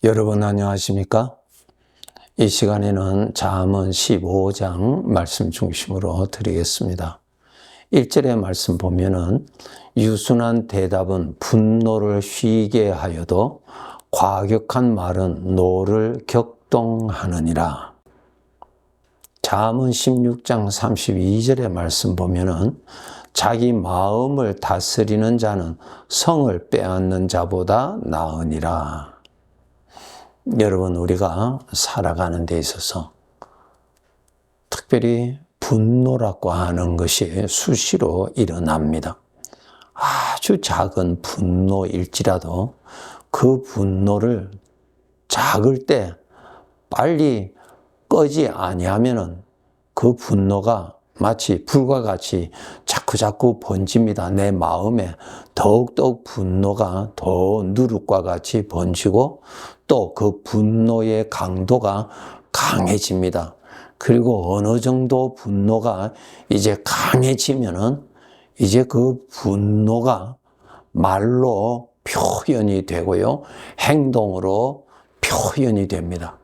여러분 안녕하십니까? 이 시간에는 잠언 15장 말씀 중심으로 드리겠습니다. 1절의 말씀 보면은 유순한 대답은 분노를 쉬게 하여도 과격한 말은 노를 격동하느니라. 잠언 16장 32절의 말씀 보면은 자기 마음을 다스리는 자는 성을 빼앗는 자보다 나으니라. 여러분, 우리가 살아가는 데 있어서 특별히 분노라고 하는 것이 수시로 일어납니다. 아주 작은 분노일지라도 그 분노를 작을 때 빨리 끄지 아니하면은 그 분노가 마치 불과 같이 자꾸자꾸 번집니다. 내 마음에 더욱더욱 분노가 더 누룩과 같이 번지고 또 그 분노의 강도가 강해집니다. 그리고 어느 정도 분노가 이제 강해지면은 이제 그 분노가 말로 표현이 되고요. 행동으로 표현이 됩니다.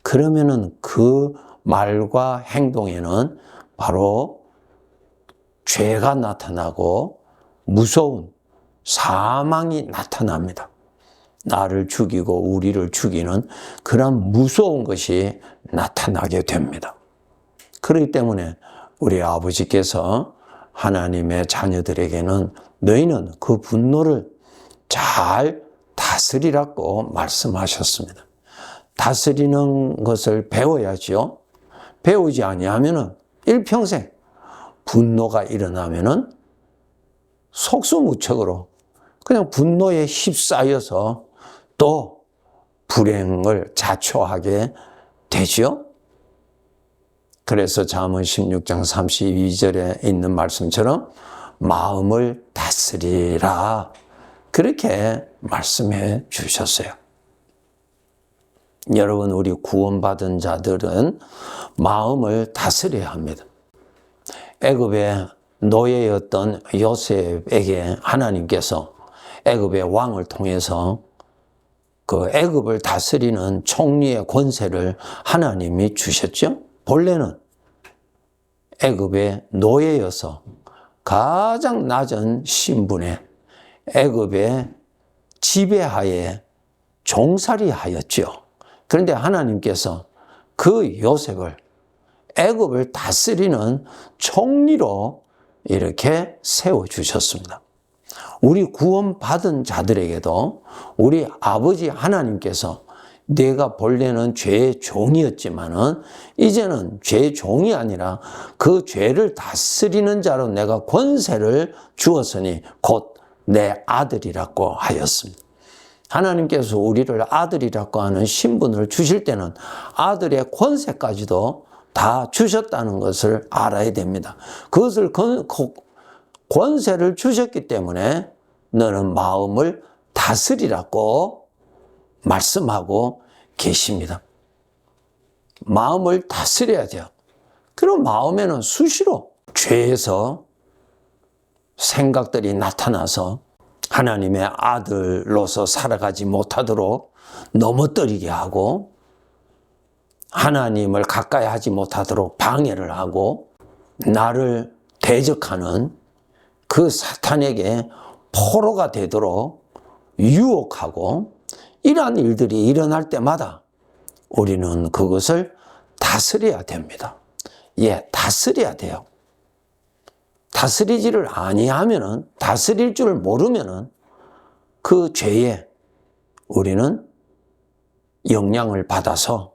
그러면은 그 말과 행동에는 바로 죄가 나타나고 무서운 사망이 나타납니다. 나를 죽이고 우리를 죽이는 그런 무서운 것이 나타나게 됩니다. 그렇기 때문에 우리 아버지께서 하나님의 자녀들에게는 너희는 그 분노를 잘 다스리라고 말씀하셨습니다. 다스리는 것을 배워야지요. 배우지 아니하면은 일평생 분노가 일어나면은 속수무책으로 그냥 분노에 휩싸여서 또 불행을 자초하게 되죠. 그래서 잠언 16장 32절에 있는 말씀처럼 마음을 다스리라 그렇게 말씀해 주셨어요. 여러분, 우리 구원받은 자들은 마음을 다스려야 합니다. 애굽의 노예였던 요셉에게 하나님께서 애굽의 왕을 통해서 그 애굽을 다스리는 총리의 권세를 하나님이 주셨죠. 본래는 애굽의 노예여서 가장 낮은 신분의 애굽의 지배하에 종살이하였죠. 그런데 하나님께서 그 요셉을 애굽을 다스리는 총리로 이렇게 세워주셨습니다. 우리 구원받은 자들에게도 우리 아버지 하나님께서 내가 본래는 죄의 종이었지만은 이제는 죄의 종이 아니라 그 죄를 다스리는 자로 내가 권세를 주었으니 곧 내 아들이라고 하였습니다. 하나님께서 우리를 아들이라고 하는 신분을 주실 때는 아들의 권세까지도 다 주셨다는 것을 알아야 됩니다. 그것을 권세를 주셨기 때문에 너는 마음을 다스리라고 말씀하고 계십니다. 마음을 다스려야 돼요. 그럼 마음에는 수시로 죄에서 생각들이 나타나서 하나님의 아들로서 살아가지 못하도록 넘어뜨리게 하고 하나님을 가까이 하지 못하도록 방해를 하고 나를 대적하는 그 사탄에게 포로가 되도록 유혹하고 이러한 일들이 일어날 때마다 우리는 그것을 다스려야 됩니다. 다스려야 돼요. 다스리지를 아니하면은, 다스릴 줄 모르면은 그 죄에 우리는 영향을 받아서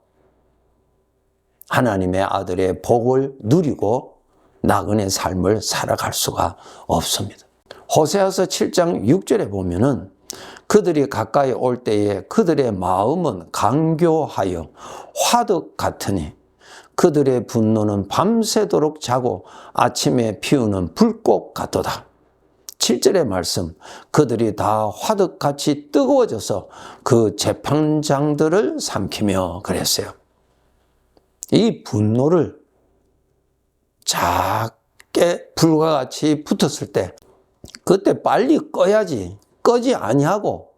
하나님의 아들의 복을 누리고 나그네 삶을 살아갈 수가 없습니다. 호세아서 7장 6절에 보면은 그들이 가까이 올 때에 그들의 마음은 강교하여 화덕 같으니 그들의 분노는 밤새도록 자고 아침에 피우는 불꽃 같도다. 7절의 말씀, 그들이 다 화덕같이 뜨거워져서 그 재판장들을 삼키며 그랬어요. 이 분노를 작게 불과 같이 붙었을 때 그때 빨리 꺼야지. 꺼지 아니하고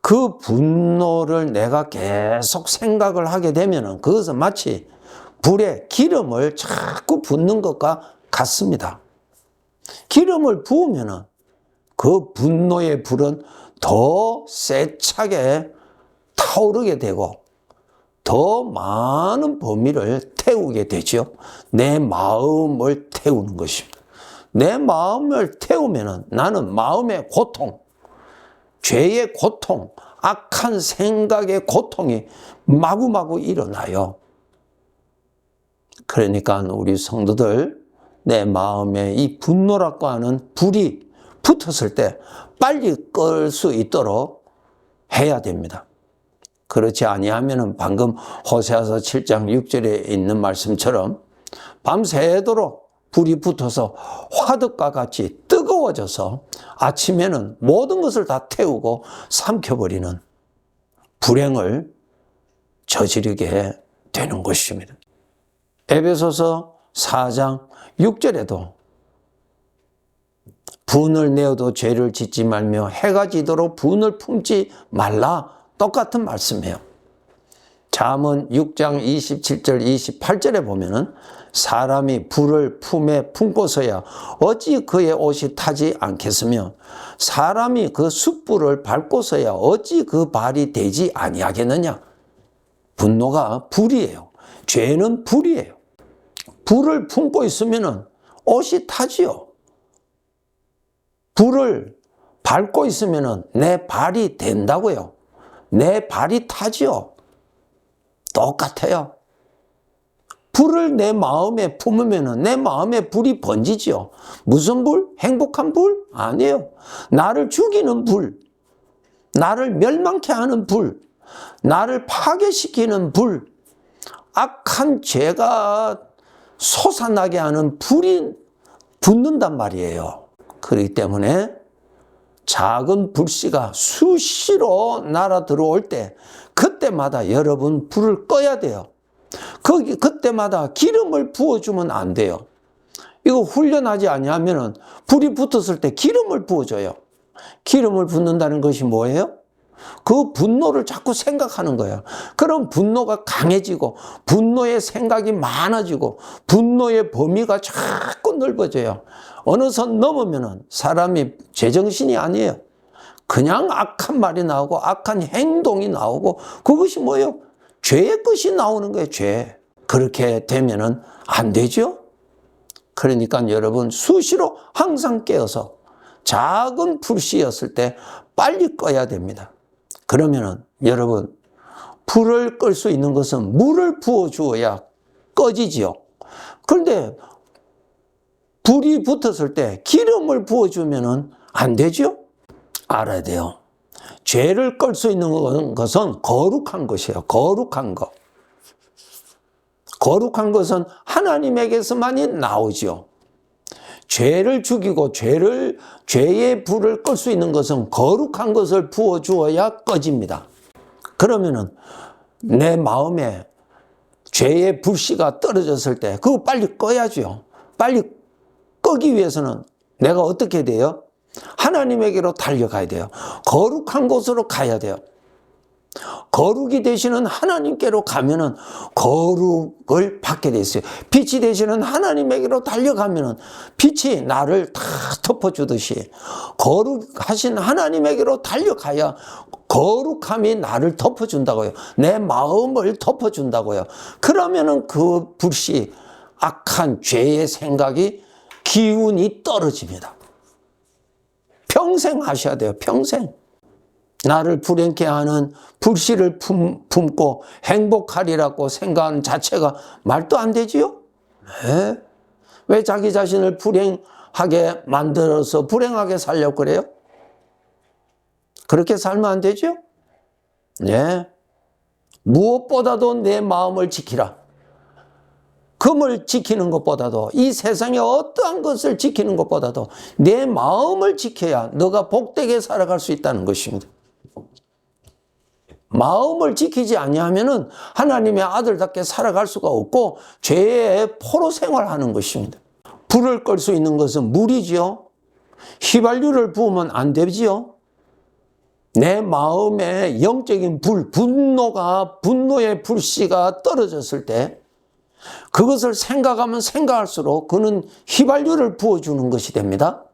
그 분노를 내가 계속 생각을 하게 되면 그것은 마치 불에 기름을 자꾸 붓는 것과 같습니다. 기름을 부으면 그 분노의 불은 더 세차게 타오르게 되고 더 많은 범위를 태우게 되죠. 내 마음을 태우는 것입니다. 내 마음을 태우면 나는 마음의 고통, 죄의 고통, 악한 생각의 고통이 마구마구 일어나요. 그러니까 우리 성도들, 내 마음에 이 분노라고 하는 불이 붙었을 때 빨리 끌 수 있도록 해야 됩니다. 그렇지 아니하면 방금 호세아서 7장 6절에 있는 말씀처럼 밤새도록 불이 붙어서 화덕과 같이 뜨거워져서 아침에는 모든 것을 다 태우고 삼켜버리는 불행을 저지르게 되는 것입니다. 에베소서 4장 6절에도 분을 내어도 죄를 짓지 말며 해가 지도록 분을 품지 말라, 똑같은 말씀이에요. 잠언 6장 27절 28절에 보면은 사람이 불을 품에 품고서야 어찌 그의 옷이 타지 않겠으며 사람이 그 숯불을 밟고서야 어찌 그 발이 되지 아니하겠느냐. 분노가 불이에요. 죄는 불이에요. 불을 품고 있으면 옷이 타지요. 불을 밟고 있으면 내 발이 된다고요. 내 발이 타지요. 똑같아요. 불을 내 마음에 품으면 내 마음에 불이 번지지요. 무슨 불? 행복한 불? 아니에요. 나를 죽이는 불, 나를 멸망케 하는 불, 나를 파괴시키는 불, 악한 죄가 솟아나게 하는 불이 붙는단 말이에요. 그렇기 때문에 작은 불씨가 수시로 날아 들어올 때 그때마다 여러분 불을 꺼야 돼요. 그때마다 기름을 부어주면 안 돼요. 이거 훈련하지 아니하면 불이 붙었을 때 기름을 부어줘요. 기름을 붓는다는 것이 뭐예요? 그 분노를 자꾸 생각하는 거예요. 그럼 분노가 강해지고 분노의 생각이 많아지고 분노의 범위가 자꾸 넓어져요. 어느 선 넘으면 사람이 제정신이 아니에요. 그냥 악한 말이 나오고 악한 행동이 나오고 그것이 뭐예요? 죄의 것이 나오는 거예요. 죄. 그렇게 되면은 안 되죠. 그러니까 여러분 수시로 항상 깨어서 작은 불씨였을 때 빨리 꺼야 됩니다. 그러면은 여러분 불을 끌 수 있는 것은 물을 부어 주어야 꺼지지요. 그런데 불이 붙었을 때 기름을 부어 주면은 안 되죠. 알아야 돼요. 죄를 끌 수 있는 것은 거룩한 것이에요. 거룩한 것. 거룩한 것은 하나님에게서만이 나오죠. 죄를 죽이고 죄의 불을 끌 수 있는 것은 거룩한 것을 부어 주어야 꺼집니다. 그러면은 내 마음에 죄의 불씨가 떨어졌을 때 그거 빨리 꺼야죠. 빨리 끄기 위해서는 내가 어떻게 돼요? 하나님에게로 달려가야 돼요. 거룩한 곳으로 가야 돼요. 거룩이 되시는 하나님께로 가면은 거룩을 받게 돼 있어요. 빛이 되시는 하나님에게로 달려가면은 빛이 나를 다 덮어주듯이 거룩하신 하나님에게로 달려가야 거룩함이 나를 덮어준다고요. 내 마음을 덮어준다고요. 그러면은 그 불씨, 악한 죄의 생각이 기운이 떨어집니다. 평생 하셔야 돼요. 평생. 나를 불행케 하는 불씨를 품고 행복하리라고 생각하는 자체가 말도 안 되지요? 네? 왜 자기 자신을 불행하게 만들어서 불행하게 살려고 그래요? 그렇게 살면 안 되죠? 네. 무엇보다도 내 마음을 지키라. 금을 지키는 것보다도 이 세상의 어떠한 것을 지키는 것보다도 내 마음을 지켜야 너가 복되게 살아갈 수 있다는 것입니다. 마음을 지키지 아니하면은 하나님의 아들답게 살아갈 수가 없고 죄의 포로 생활하는 것입니다. 불을 끌 수 있는 것은 물이지요. 휘발유를 부으면 안 되지요. 내 마음에 영적인 분노의 불씨가 떨어졌을 때 그것을 생각하면 생각할수록 그는 휘발유를 부어주는 것이 됩니다.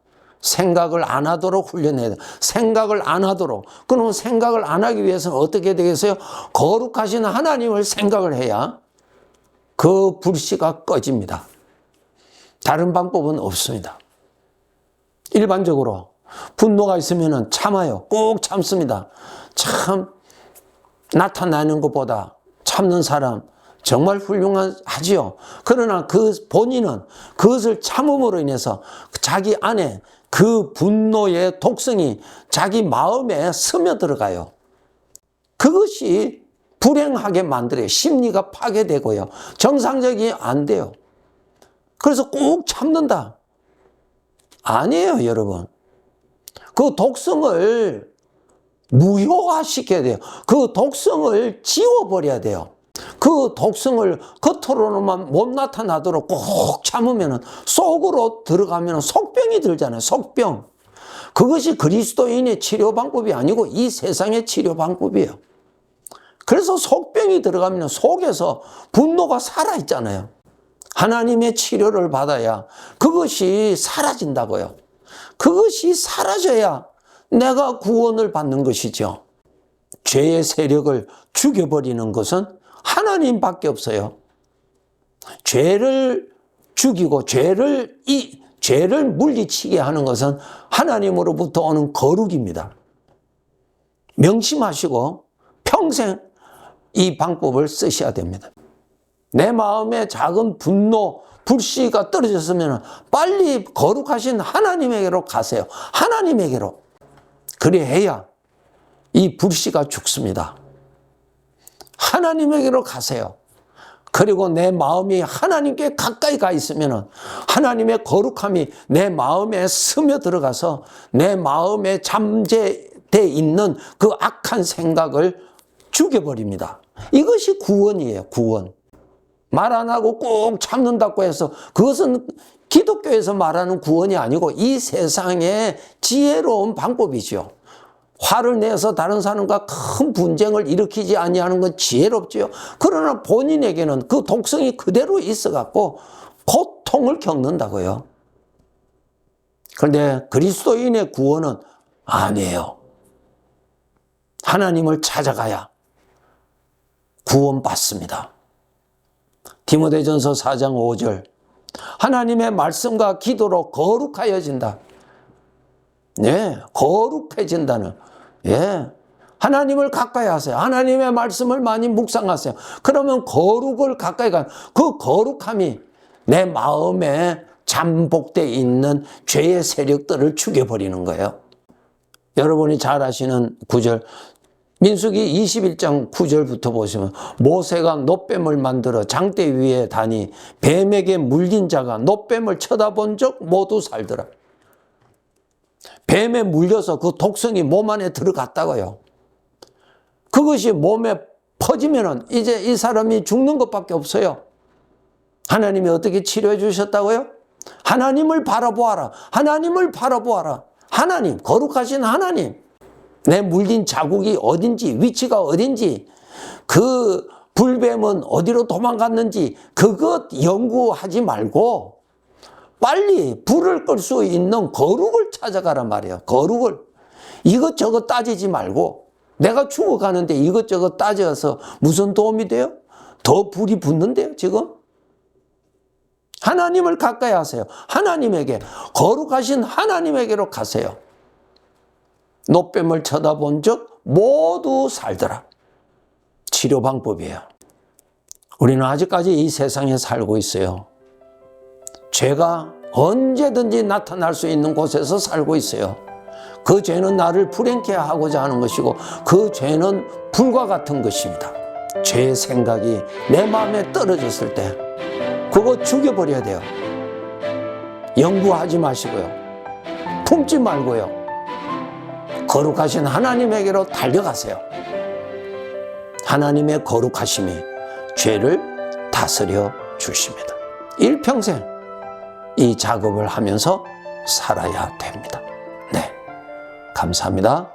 생각을 안 하도록 훈련해야 돼요. 생각을 안 하도록. 그러면 생각을 안 하기 위해서는 어떻게 되겠어요? 거룩하신 하나님을 생각을 해야 그 불씨가 꺼집니다. 다른 방법은 없습니다. 일반적으로 분노가 있으면 참아요. 꼭 참습니다. 참 나타나는 것보다 참는 사람 정말 훌륭하지요. 그러나 그 본인은 그것을 참음으로 인해서 자기 안에 그 분노의 독성이 자기 마음에 스며들어가요. 그것이 불행하게 만들어요. 심리가 파괴되고요. 정상적이 안 돼요. 그래서 꼭 참는다. 아니에요, 여러분. 그 독성을 무효화시켜야 돼요. 그 독성을 지워버려야 돼요. 그 독성을 겉으로만 못 나타나도록 꼭 참으면 속으로 들어가면 속병이 들잖아요. 속병. 그것이 그리스도인의 치료 방법이 아니고 이 세상의 치료 방법이에요. 그래서 속병이 들어가면 속에서 분노가 살아있잖아요. 하나님의 치료를 받아야 그것이 사라진다고요. 그것이 사라져야 내가 구원을 받는 것이죠. 죄의 세력을 죽여버리는 것은 하나님밖에 없어요. 죄를 죽이고 죄를 물리치게 하는 것은 하나님으로부터 오는 거룩입니다. 명심하시고 평생 이 방법을 쓰셔야 됩니다. 내 마음에 작은 분노, 불씨가 떨어졌으면 빨리 거룩하신 하나님에게로 가세요. 하나님에게로. 그래야 이 불씨가 죽습니다. 하나님에게로 가세요. 그리고 내 마음이 하나님께 가까이 가 있으면 하나님의 거룩함이 내 마음에 스며들어가서 내 마음에 잠재되어 있는 그 악한 생각을 죽여버립니다. 이것이 구원이에요, 구원. 말 안 하고 꼭 참는다고 해서 그것은 기독교에서 말하는 구원이 아니고 이 세상의 지혜로운 방법이죠. 화를 내서 다른 사람과 큰 분쟁을 일으키지 아니하는 건 지혜롭지요. 그러나 본인에게는 그 독성이 그대로 있어갖고 고통을 겪는다고요. 그런데 그리스도인의 구원은 아니에요. 하나님을 찾아가야 구원받습니다. 디모데전서 4장 5절 하나님의 말씀과 기도로 거룩하여진다. 네, 거룩해진다는. 예, 하나님을 가까이 하세요. 하나님의 말씀을 많이 묵상하세요. 그러면 거룩을 가까이 가는 그 거룩함이 내 마음에 잠복되어 있는 죄의 세력들을 죽여버리는 거예요. 여러분이 잘 아시는 구절 민수기 21장 9절부터 보시면 모세가 놋뱀을 만들어 장대 위에 다니 뱀에게 물린 자가 놋뱀을 쳐다본 적 모두 살더라. 뱀에 물려서 그 독성이 몸 안에 들어갔다고요. 그것이 몸에 퍼지면은 이제 이 사람이 죽는 것밖에 없어요. 하나님이 어떻게 치료해 주셨다고요? 하나님을 바라보아라. 하나님을 바라보아라. 하나님, 거룩하신 하나님. 내 물린 자국이 어딘지, 위치가 어딘지, 그 불뱀은 어디로 도망갔는지 그것 연구하지 말고 빨리 불을 끌 수 있는 거룩을 찾아가란 말이에요. 거룩을. 이것저것 따지지 말고 내가 죽어가는데 이것저것 따져서 무슨 도움이 돼요? 더 불이 붙는데요, 지금? 하나님을 가까이 하세요. 하나님에게, 거룩하신 하나님에게로 가세요. 놋뱀을 쳐다본 적 모두 살더라. 치료 방법이에요. 우리는 아직까지 이 세상에 살고 있어요. 죄가 언제든지 나타날 수 있는 곳에서 살고 있어요. 그 죄는 나를 불행케 하고자 하는 것이고 그 죄는 불과 같은 것입니다. 죄의 생각이 내 마음에 떨어졌을 때 그거 죽여버려야 돼요. 연구하지 마시고요. 품지 말고요. 거룩하신 하나님에게로 달려가세요. 하나님의 거룩하심이 죄를 다스려 주십니다. 일평생 이 작업을 하면서 살아야 됩니다. 네, 감사합니다.